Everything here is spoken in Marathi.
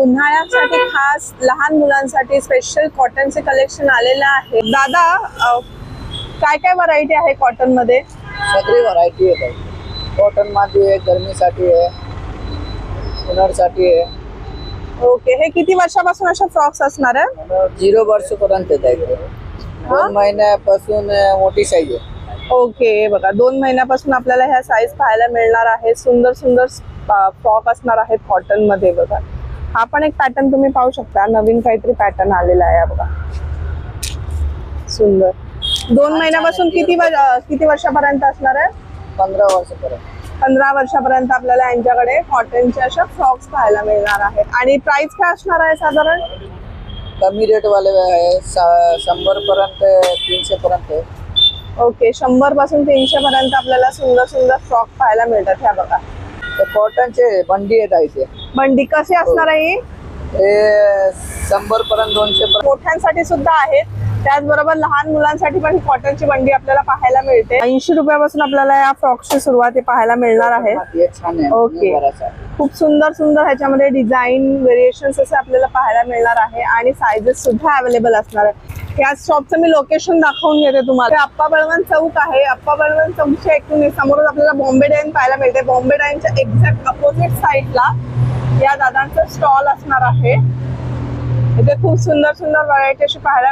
उन्हाळ्यासाठी खास लहान मुलांसाठी स्पेशल कॉटनचे कलेक्शन आलेलं आहे. दादा काय काय व्हरायटी आहे कॉटन मध्ये? सगळी व्हरायटी आहे. कॉटन मध्ये आहे, गरमीसाठी आहे, उन्हाळ्यासाठी आहे. ओके, हे किती वर्षापासून अशा फ्रॉक्स असणार आहे? 0 वर्षापर्यंत आहे. 2 महिन्यापासून मोठी साईज आहे. ओके, बघा 2 महिन्यापासून आपल्याला ह्या साईज पाहायला मिळणार आहे. सुंदर सुंदर फ्रॉक असणार आहेत कॉटन मध्ये. बघा हा पण एक पॅटर्न तुम्ही पाहू शकता, नवीन काहीतरी पॅटर्न आलेला आहे. बघा सुंदर. 2 महिन्यापासून किती वर्षापर्यंत असणार आहे? 15 वर्षापर्यंत. 15 वर्षापर्यंत आपल्याला यांच्याकडे कॉटनचे अशा फ्रॉक्स पाहायला मिळणार आहेत. आणि प्राइस काय असणार आहे साधारण? कमी रेट वाले आहे, 100 पर्यंत, 300 पर्यंत. ओके, 100 पासून 300 पर्यंत आपल्याला सुंदर सुंदर फ्रॉक पाहायला मिळतात. ह्या बघा कॉटनचे बंडी आहेत इथे. बंडी कशी असणार आहे? हे 100 पर्यंत, 200 पर्यंत. मोठ्यांसाठी सुद्धा आहेत, त्याचबरोबर लहान मुलांसाठी पण ही कॉटनची बंडी आपल्याला पाहायला मिळते. 80 रुपयापासून आपल्याला या फ्रॉक्सची सुरुवात पाहायला मिळणार आहे. हे छान आहे. ओके, बराच आहे. खूप सुंदर सुंदर ह्याच्यामध्ये डिझाईन व्हेरिएशन्स असे आपल्याला पाहायला मिळणार आहे आणि सायझेस सुद्धा अवेलेबल असणार आहे. या शॉपचं मी लोकेशन दाखवून घेते तुम्हाला. अप्पा बळवंत चौक आहे. अप्पा बळवंत चौकच्या एकूण समोरच आपल्याला बॉम्बे डाईन पाहायला मिळते. बॉम्बे डाईनच्या एक्झॅक्ट अपोजिट साईडला या दादांचं स्टॉल असणार आहे. इथे खूप सुंदर सुंदर व्हरायटी अशी पाहायला